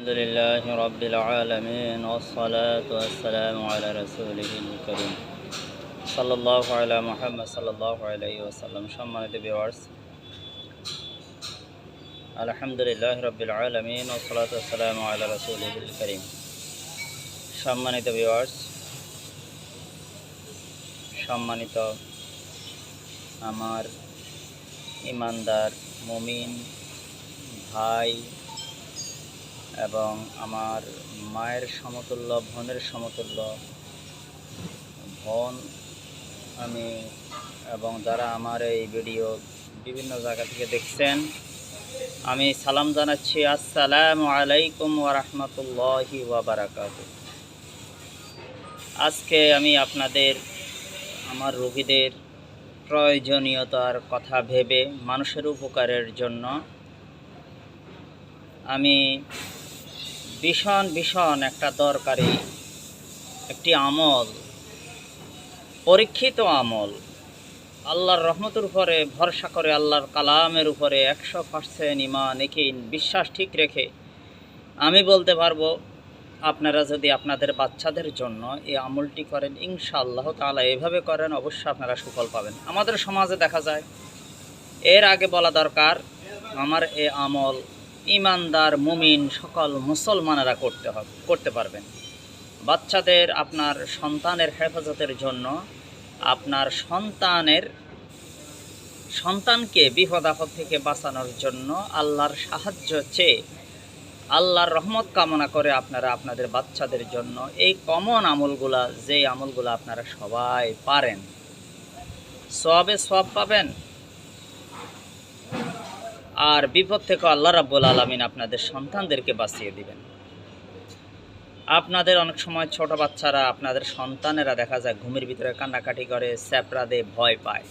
الحمد لله رب العالمين والصلاة والسلام على رسوله الكريم صلى الله على محمد صلى الله عليه وسلم সম্মানিত ভিউয়ার্স আলহামদুলিল্লাহ রাব্বিল আলামিন والصلاة والسلام على رسوله الكريم সম্মানিত ভিউয়ার্স সম্মানিত আমার ইমানদার মুমিন ভাই এবং আমার মায়ের সমতুল্য বোনের সমতুল্য বোন আমি এবং যারা আমার এই ভিডিও বিভিন্ন জায়গা থেকে দেখছেন আমি সালাম জানাচ্ছি। আসসালামু আলাইকুম ওয়া রাহমাতুল্লাহি ওয়া বারাকাতুহু। আজকে আমি আপনাদের আমার রোগীদের প্রয়োজনীয়তার কথা ভেবে মানুষের উপকারের জন্য আমি ভীষণ একটা দরকারি একটি আমল, পরীক্ষিত আমল, আল্লাহর রহমতের উপরে ভরসা করে আল্লাহর কালামের উপরে 100% ঈমান ইয়াকিন বিশ্বাস ঠিক রেখে আমি বলতে পারবো, আপনারা যদি আপনাদের বাচ্চাদের জন্য এই আমলটি করেন ইনশাআল্লাহ তাআলা এভাবে করেন অবশ্যই আপনারা সুফল পাবেন। আমাদের সমাজে দেখা যায়, এর আগে বলা দরকার, আমার এই আমল ইমানদার মুমিন সকল মুসলমানেরা করতে পারবেন। বাচ্চাদের আপনার সন্তানের হেফাজতের জন্য, আপনার সন্তানকে বিপদ আপদ থেকে বাঁচানোর জন্য আল্লাহর সাহায্য চেয়ে আল্লাহর রহমত কামনা করে আপনারা আপনাদের বাচ্চাদের জন্য এই কমন আমলগুলা, যে আমলগুলা আপনারা সবাই পারেন, সওয়াব পাবেন আর বিপদ থেকে আল্লাহ রাব্বুল আলামিন আপনাদের সন্তানদেরকে বাঁচিয়ে দিবেন। আপনাদের অনেক সময় ছোট বাচ্চারা, আপনাদের সন্তানেরা দেখা যায় ঘুমের ভিতরে কান্নাকাটি করে, চ্যাপড়া দিয়ে ভয় পায়,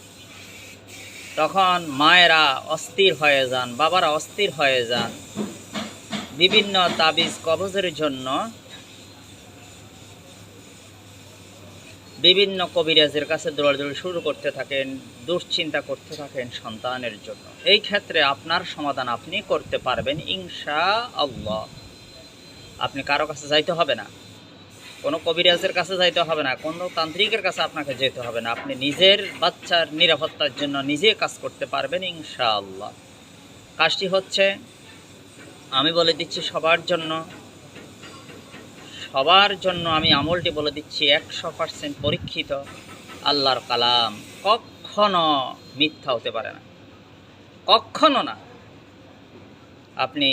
তখন মায়েরা অস্থির হয়ে যান, বাবারা অস্থির হয়ে যান, বিভিন্ন তাবিজ কবজের জন্য বিভিন্ন কবিরাজের কাছে দৌড়াদৌড়ি শুরু করতে থাকেন, দুশ্চিন্তা করতে থাকেন সন্তানের জন্য। এই ক্ষেত্রে আপনার সমাধান আপনি করতে পারবেন ইনশাআল্লাহ। আপনি কারো কাছে যাইতে হবে না, কোনো কবিরাজের কাছে যাইতে হবে না, কোনো তান্ত্রিকের কাছে আপনাকে যেতে হবে না। আপনি নিজের বাচ্চার নিরাপত্তার জন্য নিজে কাজ করতে পারবেন ইনশাআল্লাহ। কাজটি হচ্ছে, আমি বলে দিচ্ছি সবার জন্য আমি আমলটি বলে দিচ্ছি, 100% পরীক্ষিত। আল্লাহর কালাম কখনো মিথ্যা হতে পারে না, কখনো না। আপনি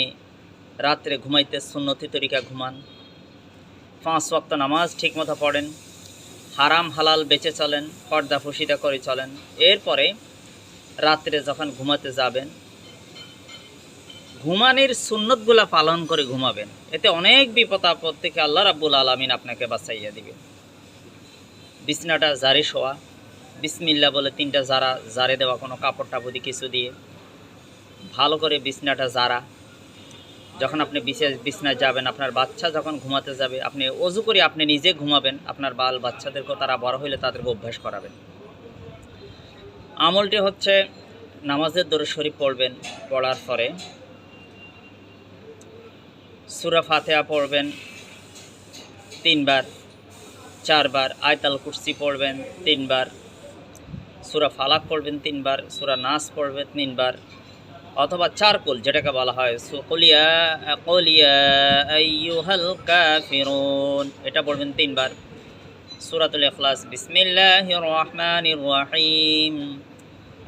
রাত্রে ঘুমাইতে সুন্নতি তরিকা ঘুমান, 5 ওয়াক্ত নামাজ ঠিকমতো পড়েন, হারাম হালাল বেঁচে চলেন, পর্দা ফুসিদা করে চলেন। এরপরে রাত্রে যখন ঘুমাতে যাবেন, ঘুমানির সুন্নতগুলা পালন করে ঘুমাবেন। এতে অনেক বিপদ আপদ থেকে আল্লাহ রাব্বুল আলামিন আপনাকে বাঁচাইয়া দিবেন। বিছনাটা জারি শোয়া, বিসমিল্লাহ বলে 3টা জারে দেওয়া, কোনো কাপড় টাপড়ি কিছু দিয়ে ভালো করে বিছনাটা জারা। যখন আপনি বিছনায় যাবেন, আপনার বাচ্চা যখন ঘুমাতে যাবে, আপনি ওযু করে আপনি নিজে ঘুমাবেন, আপনার বাচ্চাদেরকেও তারা বড় হইলে তাদেরকে অভ্যাস করাবেন। আমলটি হচ্ছে, নামাজের দরুদ শরীফ পড়বেন, পড়ার পরে সূরা ফাতিহা পড়বেন 3 বার 4 বার, আয়াতুল কুরসি পড়বেন 3 বার, সূরা ফালাক পড়বেন 3 বার, সূরা নাস পড়বেন 3 বার, অথবা 4 কুল যেটাকে বলা হয় কুল ইয়া আইয়ুহাল কাফিরুন, এটা পড়বেন 3 বার। সূরাতুল ইখলাস, বিসমিল্লাহির রহমানির রহিম,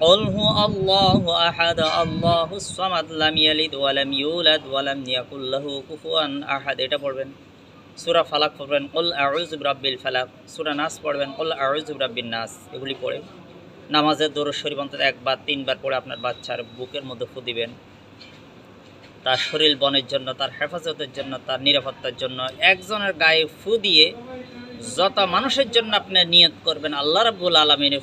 قل هو الله أحد الله الصمد لم يلد ولم يولد ولم يكن له كفوا أحد, এটা পড়বেন। সূরা ফালাক পড়বেন কুল আউযু বিরাব্বিল ফালাক, সূরা নাস পড়বেন কুল আউযু বিরাব্বিন নাস। এগুলি পড়ে নামাজের দরুদ শরীফ অন্তত 1 বার 3 বার পড়ে আপনার বাচ্চার বুকের মধ্যে ফু দিবেন। তার শরীর বনের জন্য, তার হেফাজতের জন্য, তার নিরাপত্তার জন্য একজনের গায়ে ফু দিয়ে যত মানুষের জন্য আপনি নিয়ত করবেন আল্লাহ রাব্বুল আলামিনের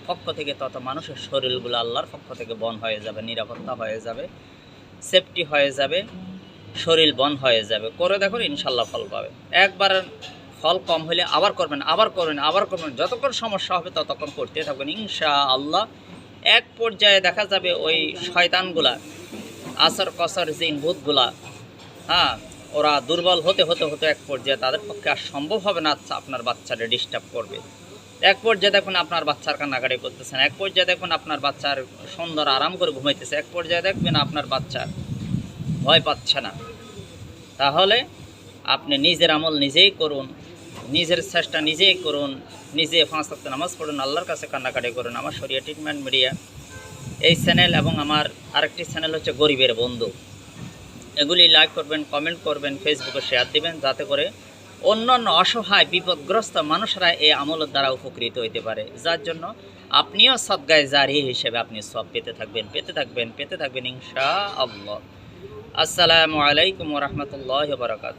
পক্ষ থেকে, তত মানুষের শরীরগুলো আল্লাহর পক্ষ থেকে বন হয়ে যাবে, নিরাপত্তা হয়ে যাবে, সেফটি হয়ে যাবে, শরীর বন হয়ে যাবে। করে দেখুন ইনশাল্লাহ ফল পাবে। একবার ফল কম হলে আবার করবেন, যতক্ষণ সমস্যা হবে ততক্ষণ করতে থাকবেন ইনশাআল্লাহ। এক পর্যায়ে দেখা যাবে ওই শয়তানগুলা, আসর কসর জিন ভূতগুলা, ওরা দুর্বল হতে হতে হতে এক পর্যায়ে তাদের পক্ষে আর সম্ভব হবে না আপনার বাচ্চারে ডিস্টার্ব করবে। এক পর্যায়ে দেখুন আপনার বাচ্চার কান্নাকাটি করতেছেন, এক পর্যায়ে দেখুন আপনার বাচ্চার সুন্দর আরাম করে ঘুমাইতেছে, এক পর্যায়ে দেখবেন আপনার বাচ্চা ভয় পাচ্ছে না। তাহলে আপনি নিজের আমল নিজেই করুন, নিজের চেষ্টা নিজেই করুন, নিজে 5 ওয়াক্ত নামাজ পড়ুন, আল্লাহর কাছে কান্নাকাটি করুন। আমার শরিয়া ট্রিটমেন্ট মিডিয়া এই চ্যানেল এবং আমার আরেকটি চ্যানেল হচ্ছে গরিবের বন্ধু, এগুলি লাইক করবেন, কমেন্ট করবেন, ফেসবুকে শেয়ার দিবেন, যাতে করে অন্যান্য অসহায় বিপদগ্রস্ত মানুষরা এই আমলের দ্বারা উপকৃত হইতে পারে, যার জন্য আপনিও সদগায়ে জারিয়া হিসেবে আপনি সব পেতে থাকবেন ইনশাআল্লাহ। আসসালামু আলাইকুম ওয়া রাহমাতুল্লাহি ওয়া বারাকাতুহু।